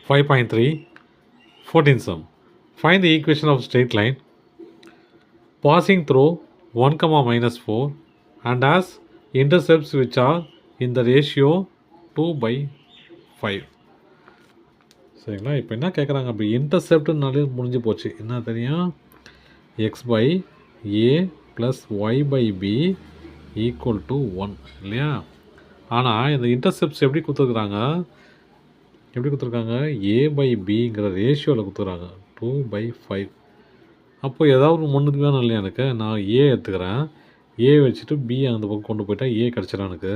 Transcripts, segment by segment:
5.3 14th sum. Find the equation of straight line passing through 1, minus 4 and has intercepts which are in the ratio 2/5. சரிங்களா? இப்போ என்ன கேட்குறாங்க, அப்படி இன்டர்செப்ட்னாலே முடிஞ்சு போச்சு. என்ன தெரியும்? x/a + y/b = 1 இல்லையா? ஆனால் இந்த இன்டர்செப்ட்ஸ் எப்படி கொடுத்துருக்குறாங்க? a/bங்கிற ரேஷியோவில் கொடுத்துருக்காங்க 2/5. அப்போ ஏதாவது ஒன்றுக்கு வேணும் இல்லையா? எனக்கு நான் ஏ எடுத்துக்கிறேன். ஏ வச்சுட்டு பி அந்த பக்கம் கொண்டு போயிட்டா ஏ கிடச்சிடும் எனக்கு.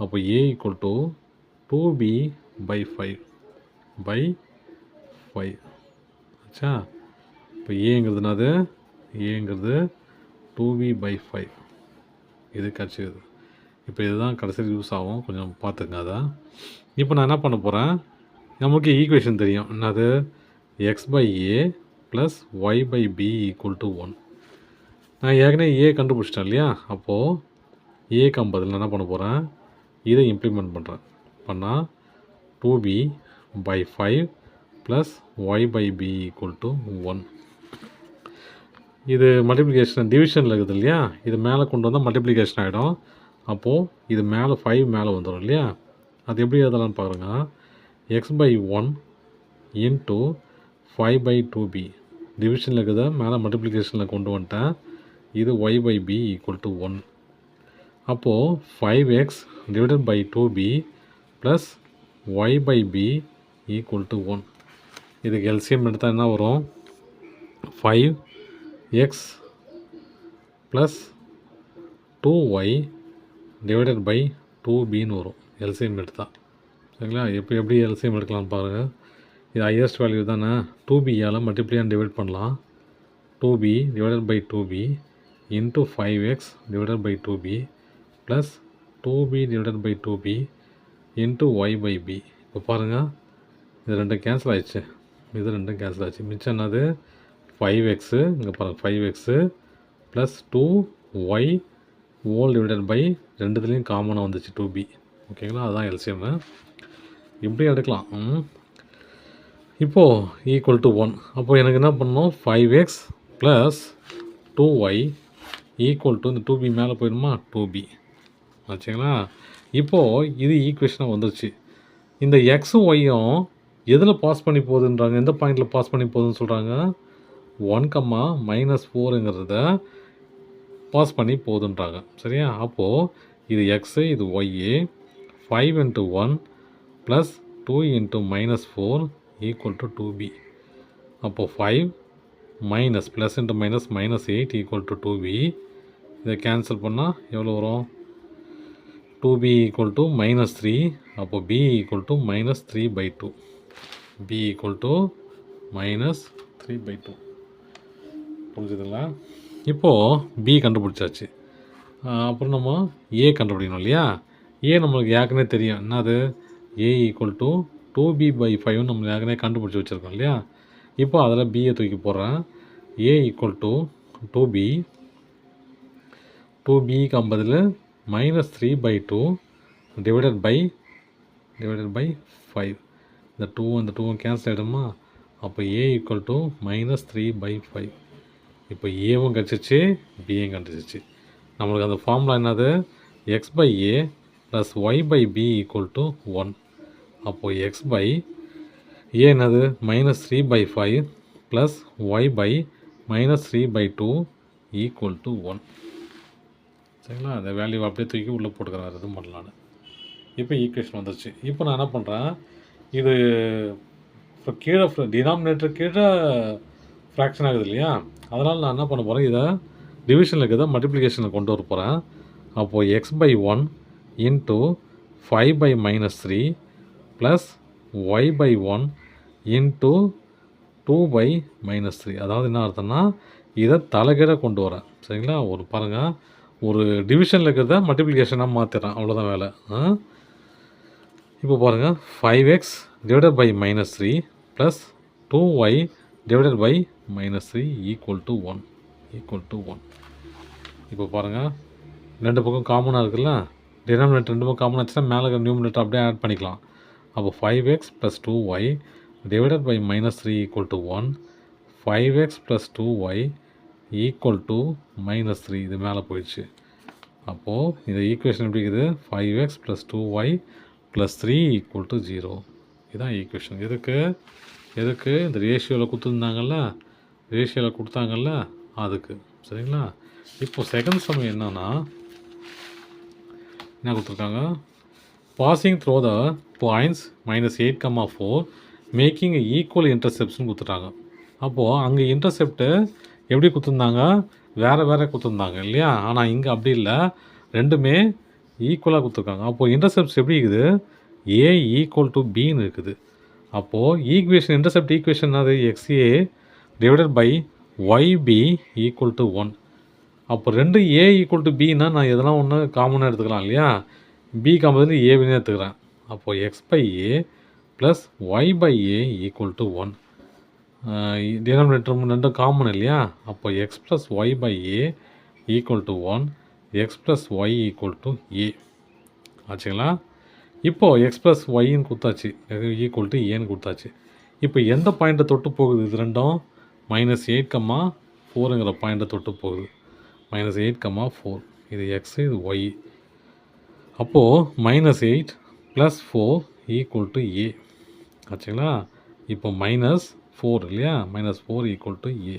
அப்போ a = 2b/5 ஆச்சா? இப்போ ஏங்கிறதுனாது 2b/5 இது கிடச்சிது. இப்போ இதுதான் கடைசியில் யூஸ் ஆகும், கொஞ்சம் பார்த்துங்க அதை. இப்போ நான் என்ன பண்ண போகிறேன், நமக்கு ஈக்குவேஷன் தெரியும். என்னது? x/a + y/b = 1. நான் ஏற்கனவே ஏ கண்டுபிடிச்சிட்டேன் இல்லையா? அப்போது ஏக்கு 50 நான் என்ன பண்ண போகிறேன், இதை இம்ப்ளிமெண்ட் பண்ணுறேன். பண்ணால் 2b/5 + y/b = 1. இது மல்டிப்ளிகேஷன் டிவிஷனில் இருக்குது இல்லையா? இது மேலே கொண்டு வந்தால் மல்டிப்ளிகேஷன் ஆகிடும். அப்போது இது மேலே 5 மேலே வந்துடும் இல்லையா? அது எப்படி எழுதலான்னு பாருங்க. x/1 × 5/2b டிவிஷனில் இருக்குத மேலே மல்டிப்ளிகேஷனில் கொண்டு வந்துட்டேன். இது y/b = 1. அப்போது 5x / 2b + y/b = 1. இதுக்கு எல்சிஎம் எடுத்தால் என்ன வரும்? 5x + 2y / 2bன்னு வரும் எல்சிஎம் எடுத்தால். சரிங்களா? எப்படி எல்சிஎம் எடுக்கலாம்னு பாருங்கள். இது ஹையஸ்ட் வேல்யூ தானே. 2bயால் மல்டிப்ளை அண்ட் டிவைட் பண்ணலாம். 2b / 2b × 5x / 2b + 2b / 2b × y/b. இப்போ பாருங்கள், இது ரெண்டும் கேன்சல் ஆகிடுச்சு. இது ரெண்டும் கேன்சல் ஆச்சு. மிச்சம் என்னது? 5x, இங்கே பாருங்கள் 5x + 2y / ரெண்டுத்துலேயும் காமனாக வந்துச்சு 2b. ஓகேங்களா? அதுதான் எல்சிஎம். இப்படி எடுக்கலாம். இப்போது = 1. அப்போது எனக்கு என்ன பண்ணணும்? 5x + 2y = இந்த 2b மேலே போயிடுமா? 2b ஆச்சுங்களா? இப்போது இது ஈக்குவேஷனாக வந்துருச்சு. இந்த எக்ஸும் ஒய்யும் எதில் பாஸ் பண்ணி போகுதுன்றாங்க? எந்த பாயிண்டில் பாஸ் பண்ணி போகுதுன்னு சொல்கிறாங்க? 1, -4ங்கிறத பாஸ் பண்ணி போகுதுன்றாங்க. சரியா? அப்போது இது எக்ஸு, இது ஒய்யு. 5 × 1 + 2 × -4 = 2b. அப்போது 5 minus plus into minus -8 = 2b. இதை கேன்சல் பண்ணால் எவ்வளோ வரும்? 2b = -3. அப்போது b = -3/2. b = -3/2. புரிஞ்சுதுங்களா? இப்போது b கண்டுபிடிச்சாச்சு. அப்புறம் நம்ம ஏ கண்டுபிடிக்கணும் இல்லையா? ஏ நம்மளுக்கு ஏற்கனவே தெரியும். என்னது? a = 2b/5 நம்மளுக்கு ஏற்கனவே கண்டுபிடிச்சி வச்சுருக்கோம் இல்லையா? இப்போ அதில் பியை தூக்கி போடுறேன். a = 2b. 2bக்கு 50 -3/2 / 5. இந்த 2 அந்த 2 கேன்சல் ஆகிடுமா? அப்போ a = -3/5. இப்போ ஏவும் கிடச்சிச்சு, பியும் கிடச்சிச்சு. நம்மளுக்கு அந்த ஃபார்முலா என்னது? x/a + y/b = 1. அப்போது x/a என்னது? -3/5 + y/-3/2 = 1. சரிங்களா? அந்த வேல்யூ அப்படியே தூக்கி உள்ளே போட்டுக்கிறேன், எதுவும் பண்ணலான்னு. இப்போ ஈக்குவேஷன் வந்துருச்சு. இப்போ நான் என்ன பண்ணுறேன், இது இப்போ கீழே டினாமினேட்டர் கீழே ஃப்ராக்ஷன் ஆகுது இல்லையா? அதனால் நான் என்ன பண்ண போகிறேன், இதை டிவிஷனில் இருக்கிறத மல்டிப்ளிகேஷனில் கொண்டு வர போகிறேன். அப்போது x/1 × 5/-3 + y/1 × 2/-3. அதாவது என்ன அர்த்தம்னா, இதை தலைகீழ கொண்டு வரேன். சரிங்களா? ஒரு பாருங்கள், ஒரு டிவிஷனில் இருக்கிறத மல்டிப்ளிகேஷனாக மாற்றிடுறேன், அவ்வளோதான் வேலை. இப்போ பாருங்கள், 5x / -3 + 2y / -3 = 1. இப்போ பாருங்கள், ரெண்டு பக்கம் காமனாக இருக்குல்ல? டினாமினேட்டர் ரெண்டு பக்கம் காமன் ஆச்சுன்னா மேலே நியூமினேட்டர் அப்படியே ஆட் பண்ணிக்கலாம். அப்போ 5x + 2y divided by -3 equal to 1, 5x plus 2y equal to -3 இது மேலே போயிடுச்சு. அப்போது இந்த ஈக்குவேஷன் எப்படி இருக்குது? 5x plus 2y plus 3 equal to 0. இதுதான் ஈக்குவேஷன். எதுக்கு இந்த ரேஷியோவில் கொடுத்தாங்கல்ல அதுக்கு. சரிங்களா? இப்போது செகண்ட் சம் என்னன்னா என்ன கொடுத்துருக்காங்க? Passing through the points -8, 4 making equal இன்டர்செப்ட்ஸ்னு கொடுத்துட்டாங்க. அப்போது அங்கே இன்டர்செப்ட்டு எப்படி கொடுத்துருந்தாங்க? வேறு கொடுத்துருந்தாங்க இல்லையா? ஆனால் இங்கே அப்படி இல்லை, ரெண்டுமே ஈக்குவலாக கொடுத்துருக்காங்க. அப்போது இன்டர்செப்ட்ஸ் எப்படி இருக்குது? ஏ ஈக்குவல் டு பின்னு இருக்குது. அப்போது இன்டர்செப்ட் ஈக்குவேஷன் அது XA divided by YB equal to 1. அப்போ ரெண்டு A ஈக்குவல் டு பின்னா நான் எதெல்லாம் ஒன்று காமனாக எடுத்துக்கலாம் இல்லையா? B காமன் ஏவினே எடுத்துக்கிறேன். அப்போது X/A plus Y/A equal to 1. Denominator ரெண்டும் காமன் இல்லையா? அப்போ X plus Y/A equal to 1, X plus Y equal to A ஆச்சுங்களா? இப்போது X ப்ளஸ் ஒய்ன்னு கொடுத்தாச்சு, ஈக்குவல் டு ஏன்னு கொடுத்தாச்சு. இப்போ எந்த பாயிண்ட்டை தொட்டு போகுது? இது ரெண்டும் -8, 4ங்கிற பாயிண்ட்டை தொட்டு போகுது. -8, 4 இது X, இது Y. அப்போது -8 ப்ளஸ் 4 ஈக்குவல் டு A ஆச்சுங்களா? இப்போ -4 இல்லையா? -4 equal to A,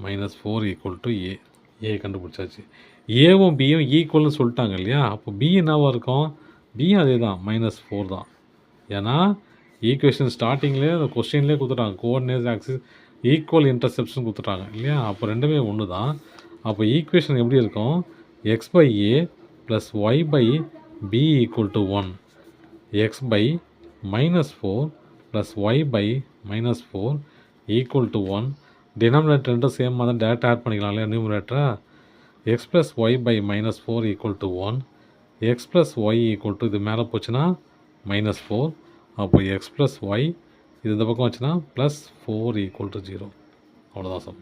-4 equal to A. ஏ கண்டுபிடிச்சாச்சு. ஏவும் பியும் ஈக்குவல்னு சொல்லிட்டாங்க இல்லையா? அப்போ பி என்னவாக இருக்கும்? பியும் அதே தான், -4 தான். ஏன்னா ஈக்குவேஷன் ஸ்டார்டிங்லேயே அந்த கொஸ்டின்லேயே கொடுத்துட்டாங்க, கோஆர்டினேட் ஆக்சிஸ் ஈக்குவல் இன்டர்செப்ஷன் கொடுத்துட்டாங்க இல்லையா? அப்போ ரெண்டுமே ஒன்று தான். அப்போ ஈக்குவேஷன் எப்படி இருக்கும்? X/A plus Y/B equal to 1, X/-4 plus Y/-4 equal to 1. Denominator ரெண்டும் சேமாக தான், டேரக்ட் ஆட் பண்ணிக்கலாம் இல்லையா நியூமரேட்டரா? X plus Y/-4 equal to 1, X plus Y equal to இது மேலே போச்சுன்னா -4. அப்போ X ப்ளஸ் Y இது இந்த பக்கம் வச்சுன்னா +4 ஈக்குவல் டு 0. அவ்வளோதான் சார்.